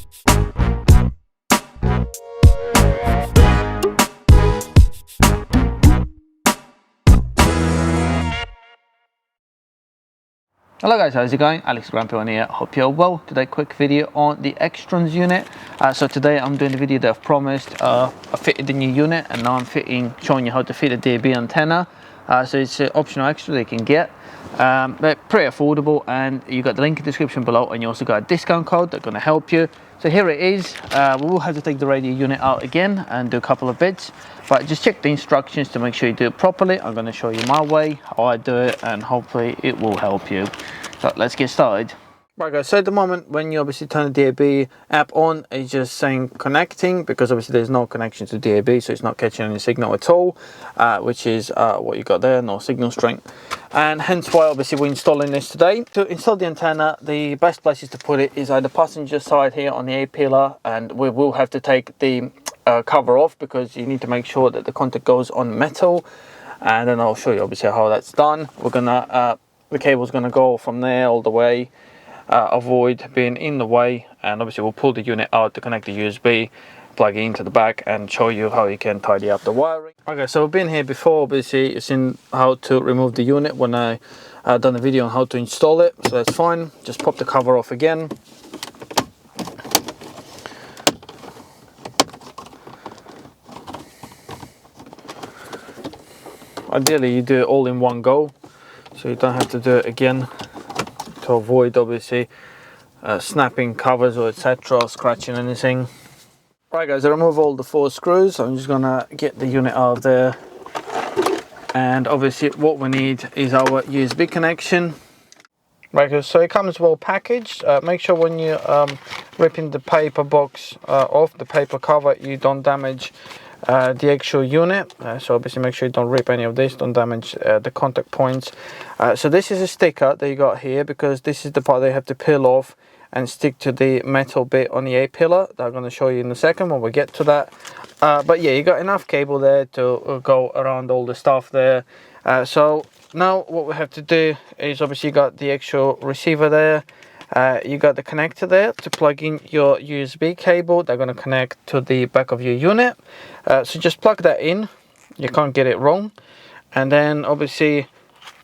Hello guys, how's it going? Alex Grandpa here. Hope you're well. Today quick video on the Xtrons unit. So today I'm doing the video that I've promised. I fitted the new unit and now I'm showing you how to fit a DAB antenna. So it's an optional extra that you can get. They're pretty affordable, and you got the link in the description below, and you also got a discount code that's going to help you. So here it is. We will have to take the radio unit out again and do a couple of bits, but just check the instructions to make sure you do it properly. I'm going to show you my way, how I do it, and hopefully it will help you. So let's get started. Right guys, so at the moment when you obviously turn the DAB app on, it's just saying connecting, because obviously there's no connection to DAB, so it's not catching any signal at all, which is what you got there, no signal strength. And hence why obviously we're installing this today. To install the antenna, the best places to put it is either passenger side here on the A pillar, and we will have to take the cover off because you need to make sure that the contact goes on metal, and then I'll show you obviously how that's done. We're gonna the cable's gonna go from there all the way. Avoid being in the way, and obviously we'll pull the unit out to connect the USB, plug it into the back, and show you how you can tidy up the wiring. Okay, so we've been here before. Obviously you've seen how to remove the unit when I done a video on how to install it, so that's fine. Just pop the cover off again. Ideally you do it all in one go, so you don't have to do it again, to avoid obviously snapping covers or etc, scratching anything. Right guys, I remove all the 4 screws. I'm just gonna get the unit out of there, and obviously what we need is our USB connection. Right guys, so it comes well packaged. Make sure when you ripping the paper box off, the paper cover, you don't damage the actual unit. So obviously make sure you don't rip any of this, don't damage the contact points. So this is a sticker that you got here, because this is the part they have to peel off and stick to the metal bit on the A pillar that I'm going to show you in a second when we get to that. But yeah, you got enough cable there to go around all the stuff there. So now what we have to do is, obviously you got the actual receiver there. You got the connector there to plug in your USB cable. They're going to connect to the back of your unit. So just plug that in, you can't get it wrong. And then obviously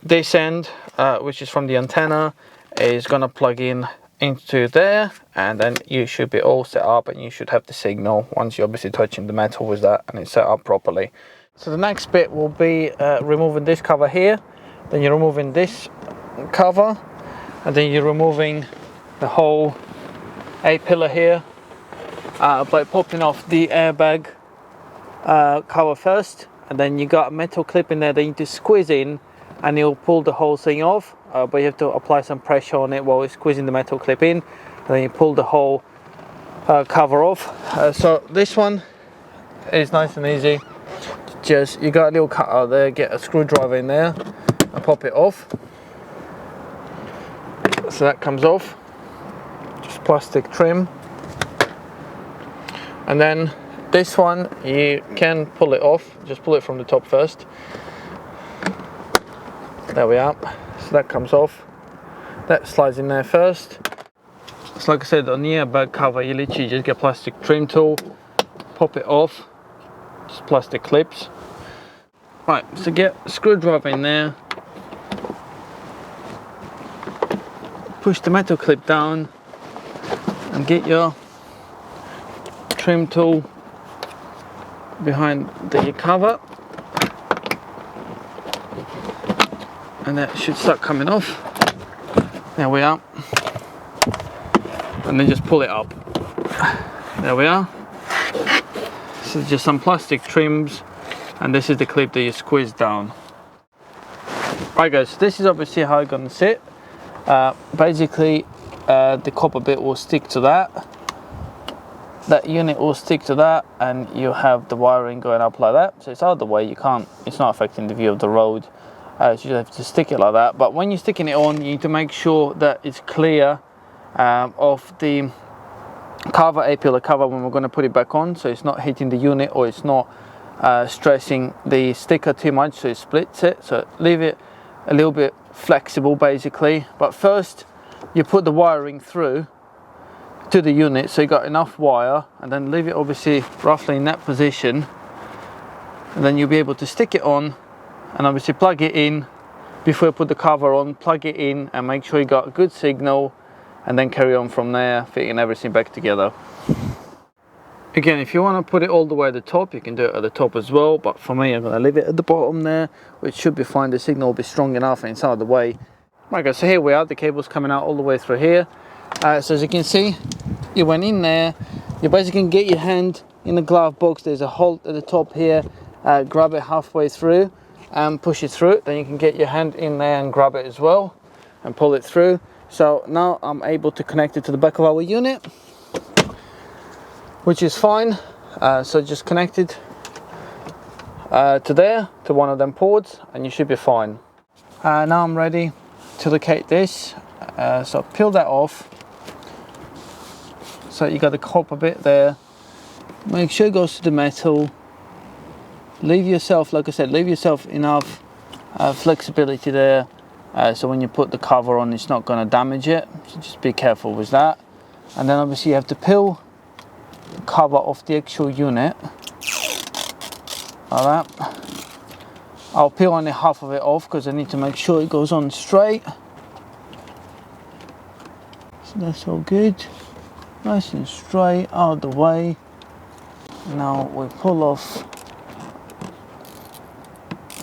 this end, which is from the antenna, is going to plug in into there, and then you should be all set up, and you should have the signal once you're obviously touching the metal with that and it's set up properly. So the next bit will be removing this cover here, then you're removing this cover, and then you're removing the whole A pillar here by popping off the airbag cover first, and then you got a metal clip in there that you need to squeeze in, and you'll pull the whole thing off, but you have to apply some pressure on it while you're squeezing the metal clip in, and then you pull the whole cover off. So this one is nice and easy. Just, you got a little cutout there, get a screwdriver in there and pop it off. So that comes off, just plastic trim. And then this one, you can pull it off, just pull it from the top first. There we are. So that comes off, that slides in there first. So like I said, on the airbag cover, you literally just get a plastic trim tool, pop it off, just plastic clips. Right, so get a screwdriver in there, push the metal clip down, and get your trim tool behind the cover, and that should start coming off. There we are. And then just pull it up. There we are. So just some plastic trims, and this is the clip that you squeeze down. Right guys, this is obviously how it's gonna sit. Basically the copper bit will stick to that unit will stick to that, and you have the wiring going up like that, so it's out of the way, it's not affecting the view of the road. So you have to stick it like that. But when you're sticking it on, you need to make sure that it's clear of the cover, A pillar cover, when we're going to put it back on, so it's not hitting the unit, or it's not stressing the sticker too much so it splits it. So leave it a little bit flexible basically. But first you put the wiring through to the unit, so you got enough wire, and then leave it obviously roughly in that position, and then you'll be able to stick it on and obviously plug it in. Before you put the cover on, plug it in and make sure you got a good signal, and then carry on from there, fitting everything back together. Again, if you want to put it all the way at the top, you can do it at the top as well, but for me, I'm going to leave it at the bottom there, which should be fine. The signal will be strong enough and it's out of the way. Right guys, so here we are, the cable's coming out all the way through here. So as you can see, you went in there, you basically can get your hand in the glove box, there's a hole at the top here, grab it halfway through and push it through, then you can get your hand in there and grab it as well and pull it through. So now I'm able to connect it to the back of our unit, which is fine. So just connect it to there, to one of them ports, and you should be fine. Now I'm ready to locate this, so peel that off. So you got the copper bit there, make sure it goes to the metal. Leave yourself, like I said, leave yourself enough flexibility there, so when you put the cover on, it's not going to damage it, so just be careful with that. And then obviously you have to peel the cover off the actual unit, like that. I'll peel only half of it off because I need to make sure it goes on straight. So that's all good, nice and straight, out of the way. Now we pull off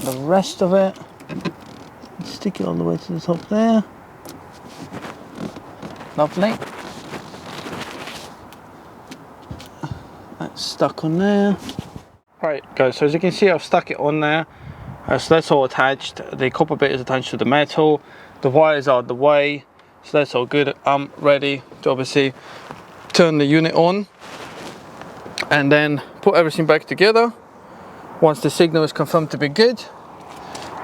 the rest of it, stick it all the way to the top there. Lovely. That's stuck on there. Right guys, so as you can see, I've stuck it on there. So that's all attached. The copper bit is attached to the metal. The wires are out of the way. So that's all good. I'm ready to obviously turn the unit on and then put everything back together once the signal is confirmed to be good,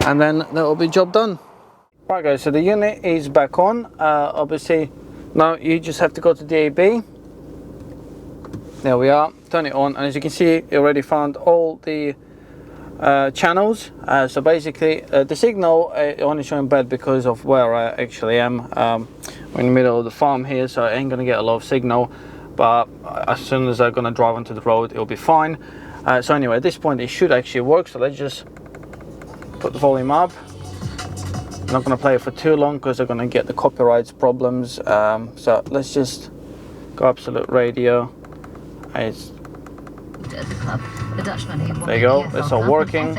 and then that will be job done. Right guys, so the unit is back on. Obviously now you just have to go to DAB. There we are, turn it on, and as you can see, you already found all the channels. So basically the signal only showing bad because of where I actually am. We're in the middle of the farm here, so I ain't gonna get a lot of signal, but as soon as I'm gonna drive onto the road, it'll be fine. So anyway, at this point it should actually work, so let's just put the volume up. I'm not going to play it for too long because they're going to get the copyrights problems. So let's just go absolute radio. It's at the club. The Dutchman who there you go, it's all working.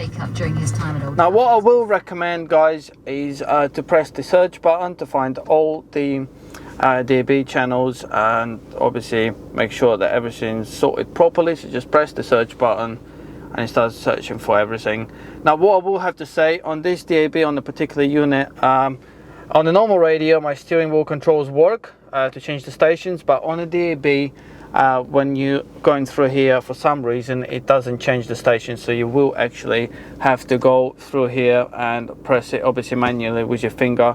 Now what I will recommend guys is to press the search button to find all the DAB channels, and obviously make sure that everything's sorted properly. So just press the search button and it starts searching for everything. Now what I will have to say on this DAB, on the particular unit, on the normal radio my steering wheel controls work to change the stations, but on a DAB when you're going through here, for some reason it doesn't change the station, so you will actually have to go through here and press it obviously manually with your finger.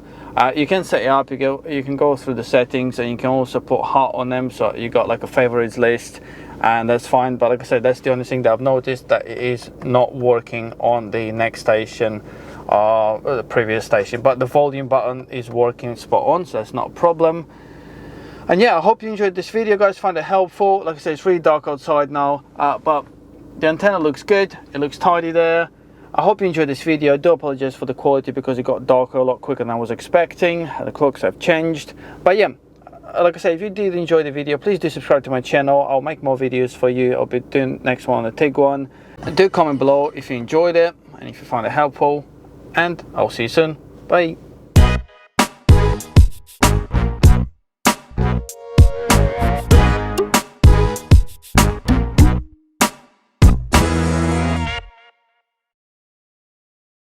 You can set it up, you can go through the settings, and you can also put heart on them, so you got like a favorites list, and that's fine. But like I said, that's the only thing that I've noticed, that it is not working on the next station or the previous station, but the volume button is working spot on, so that's not a problem. And yeah, I hope you enjoyed this video guys, find it helpful. Like I said, it's really dark outside now, but the antenna looks good, it looks tidy there. I hope you enjoyed this video. I do apologize for the quality because it got darker a lot quicker than I was expecting. The clocks have changed, but yeah, like I said, if you did enjoy the video, please do subscribe to my channel. I'll make more videos for you. I'll be doing next one on the TIG one. And do comment below if you enjoyed it and if you find it helpful, and I'll see you soon. Bye.